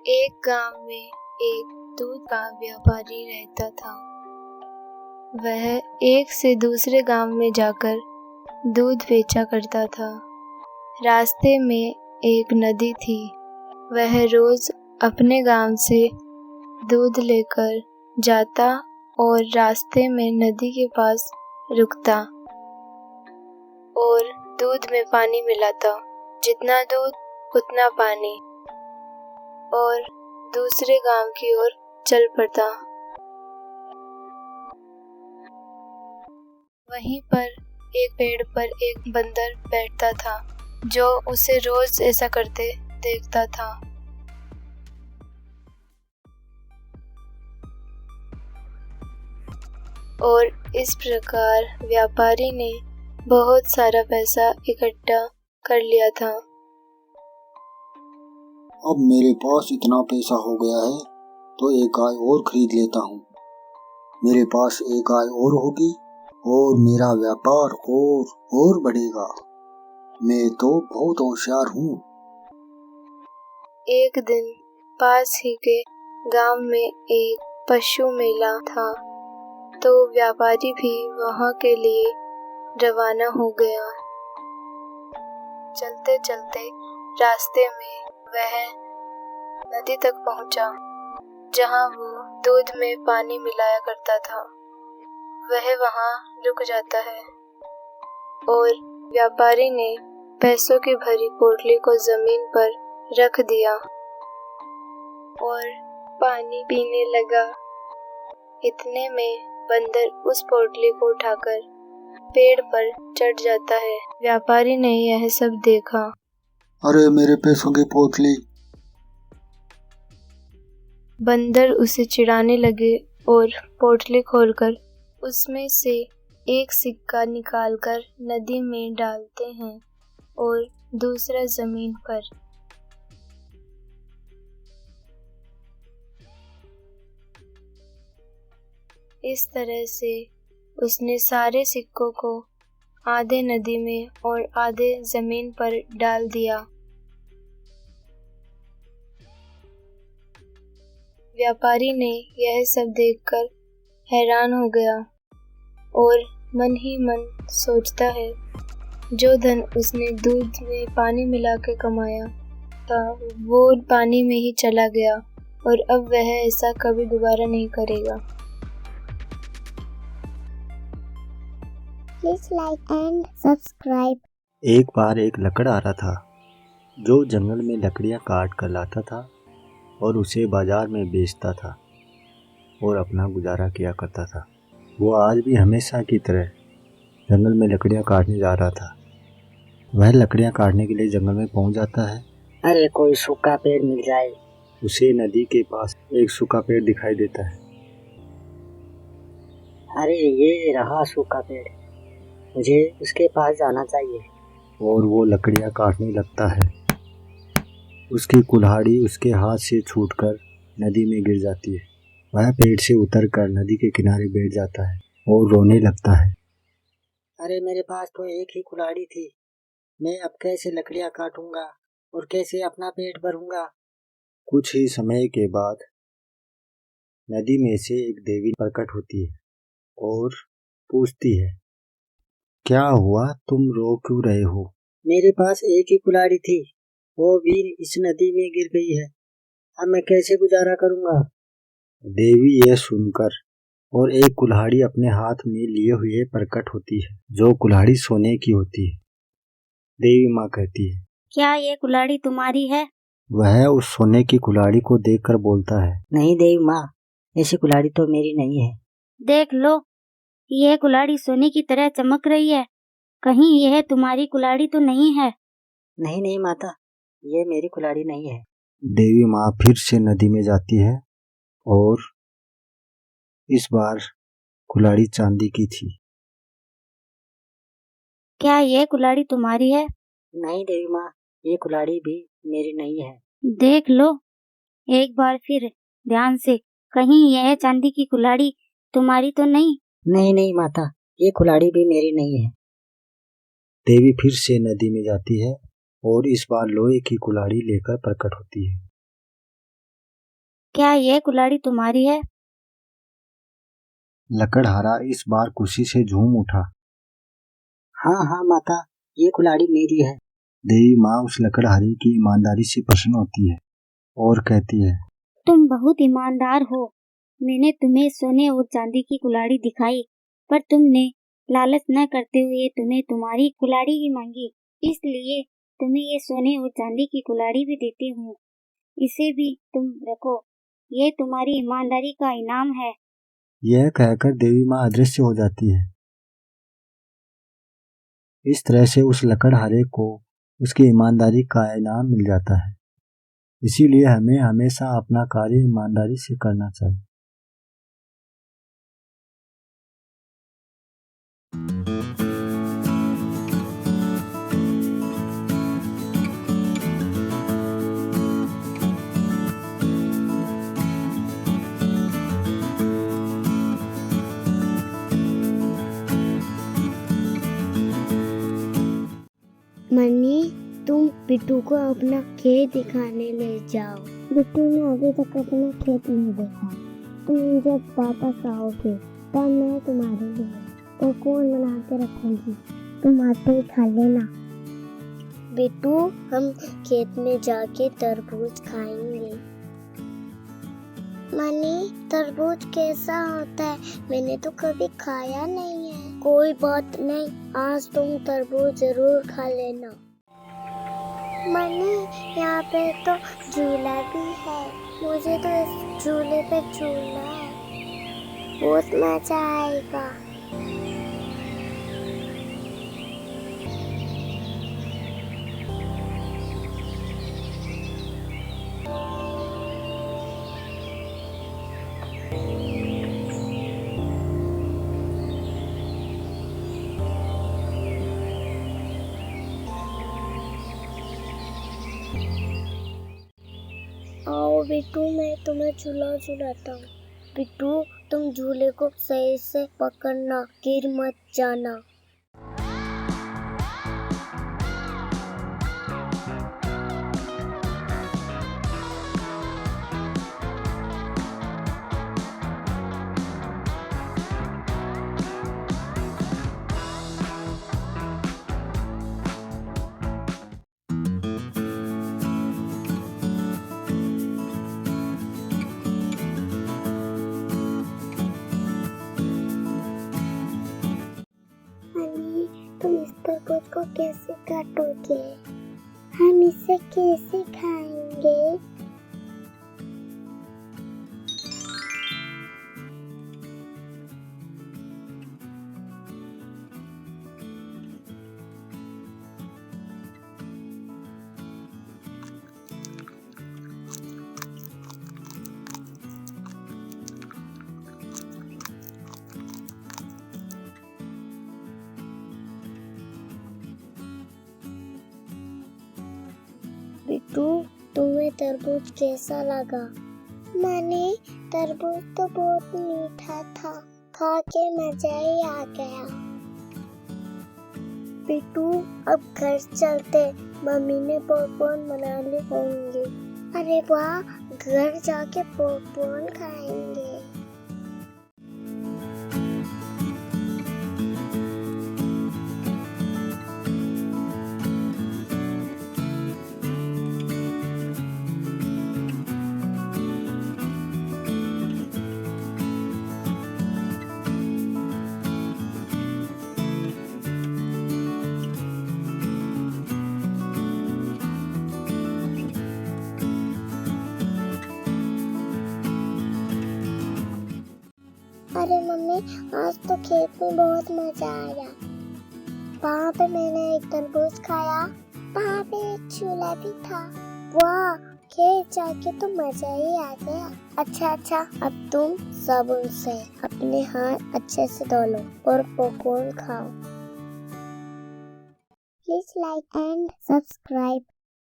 एक गांव में एक दूध का व्यापारी रहता था। वह एक से दूसरे गांव में जाकर दूध बेचा करता था। रास्ते में एक नदी थी। वह रोज अपने गांव से दूध लेकर जाता और रास्ते में नदी के पास रुकता और दूध में पानी मिलाता। जितना दूध उतना पानी, और दूसरे गांव की ओर चल पड़ता। वहीं पर एक पेड़ पर एक बंदर बैठता था, जो उसे रोज ऐसा करते देखता था। और इस प्रकार व्यापारी ने बहुत सारा पैसा इकट्ठा कर लिया था। अब मेरे पास इतना पैसा हो गया है तो एक गाय और खरीद लेता हूँ। मेरे पास एक गाय और होगी और मेरा व्यापार और बढ़ेगा। मैं तो बहुत होशियार हूँ। एक दिन पास ही के गांव में एक पशु मेला था, तो व्यापारी भी वहां के लिए रवाना हो गया। चलते चलते रास्ते में वह नदी तक पहुंचा, जहां वो दूध में पानी मिलाया करता था। वह वहां रुक जाता है और व्यापारी ने पैसों की भरी पोटली को जमीन पर रख दिया और पानी पीने लगा। इतने में बंदर उस पोटली को उठाकर पेड़ पर चढ़ जाता है। व्यापारी ने यह सब देखा। अरे मेरे पैसों की पोटली! बंदर उसे चिढ़ाने लगे और पोटली खोलकर उसमें से एक सिक्का निकालकर नदी में डालते हैं और दूसरा जमीन पर। इस तरह से उसने सारे सिक्कों को आधे नदी में और आधे जमीन पर डाल दिया। व्यापारी ने यह सब देखकर हैरान हो गया और मन ही मन सोचता है, जो धन उसने दूध में पानी मिला के कमाया था वो पानी में ही चला गया और अब वह ऐसा कभी दोबारा नहीं करेगा। Please like and subscribe। एक बार एक लकड़हारा था जो जंगल में लकड़ियां काट कर लाता था और उसे बाजार में बेचता था और अपना गुजारा किया करता था। वो आज भी हमेशा की तरह जंगल में लकड़ियां काटने जा रहा था। वह लकड़ियां काटने के लिए जंगल में पहुंच जाता है। अरे कोई सूखा पेड़ मिल जाए। उसे नदी के पास एक सूखा पेड़ दिखाई देता है। अरे ये रहा सूखा पेड़, मुझे उसके पास जाना चाहिए। और वो लकड़ियां काटने लगता है। उसकी कुल्हाड़ी उसके हाथ से छूटकर नदी में गिर जाती है। वह पेड़ से उतरकर नदी के किनारे बैठ जाता है और रोने लगता है। अरे मेरे पास तो एक ही कुल्हाड़ी थी, मैं अब कैसे लकड़ियां काटूंगा और कैसे अपना पेट भरूंगा। कुछ ही समय के बाद नदी में से एक देवी प्रकट होती है और पूछती है, क्या हुआ, तुम रो क्यों रहे हो? मेरे पास एक ही कुल्हाड़ी थी, वो भी इस नदी में गिर गई है। अब मैं कैसे गुजारा करूंगा? देवी यह सुनकर और एक कुल्हाड़ी अपने हाथ में लिए हुए प्रकट होती है, जो कुल्हाड़ी सोने की होती है। देवी माँ कहती है, क्या ये कुल्हाड़ी तुम्हारी है? वह उस सोने की कुल्हाड़ी को देखकर बोलता है, नहीं देवी माँ, ऐसी कुल्हाड़ी तो मेरी नहीं है। देख लो, यह कुल्हाड़ी सोने की तरह चमक रही है। कहीं यह तुम्हारी कुल्हाड़ी तो नहीं है? नहीं नहीं माता, ये मेरी कुल्हाड़ी नहीं है। देवी माँ फिर से नदी में जाती है और इस बार कुल्हाड़ी चांदी की थी। क्या यह कुल्हाड़ी तुम्हारी है? नहीं देवी माँ, ये कुल्हाड़ी भी मेरी नहीं है। देख लो एक बार फिर ध्यान से, कहीं यह चांदी की कुल्हाड़ी तुम्हारी तो नहीं? नहीं नहीं माता, ये कुल्हाड़ी भी मेरी नहीं है। देवी फिर से नदी में जाती है और इस बार लोहे की कुल्हाड़ी लेकर प्रकट होती है। क्या ये कुल्हाड़ी तुम्हारी है? लकड़हारा इस बार खुशी से झूम उठा। हाँ हाँ माता, ये कुल्हाड़ी मेरी है। देवी माँ उस लकड़हारे की ईमानदारी से प्रसन्न होती है और कहती है, तुम बहुत ईमानदार हो। मैंने तुम्हें सोने और चांदी की कुल्हाड़ी दिखाई, पर तुमने लालच न करते हुए तुम्हें तुम्हारी कुल्हाड़ी ही मांगी, इसलिए तुम्हें ये सोने और चांदी की कुल्हाड़ी भी देती हूँ। इसे भी तुम रखो, ये तुम्हारी ईमानदारी का इनाम है। यह कहकर देवी माँ अदृश्य हो जाती है। इस तरह से उस लकड़हारे को उसकी ईमानदारी का इनाम मिल जाता है। इसीलिए हमें हमेशा अपना कार्य ईमानदारी से करना चाहिए। मनी, तुम बिट्टू को अपना खेत दिखाने ले जाओ। बिट्टू ने अभी तक अपना खेत नहीं देखा। तुम जब वापस आओगे तब मैं तुम्हारे लिए पकवान बना के रखूंगी, तुम आते ही खा लेना। बिट्टू, हम खेत में जाके तरबूज खाएंगे। मनी, तरबूज कैसा होता है? मैंने तो कभी खाया नहीं है। कोई बात नहीं, आज तुम तरबूज जरूर खा लेना। मनी, यहाँ पे तो झूला भी है, मुझे तो इस झूले पे झूलना है, बहुत मजा आएगा। आओ बिट्टू, मैं तुम्हें झूला झूलाता हूँ। बिट्टू, तुम झूले को सही से पकड़ना, गिर मत जाना। तुम इस तरबूज को कैसे काटोगे? हम इसे कैसे खाएंगे? बिट्टू, तुम्हें तरबूज कैसा लगा? मनी, तरबूज तो बहुत मीठा था, खा के मजा ही आ गया। बिट्टू, अब घर चलते, मम्मी ने पॉपकॉर्न बना लिए होंगे। अरे वाह, घर जाके पॉपकॉर्न खाएंगे। अरे मम्मी, आज तो खेत में बहुत मजा आया। वहाँ पे मैंने एक तरबूज खाया, वहाँ पे एक झूला भी था। वाह, खेत जाके तो मजा ही आ गया। अच्छा, अब तुम साबुन से अपने हाथ अच्छे से धो लो और पॉपकॉर्न खाओ। Please like and subscribe.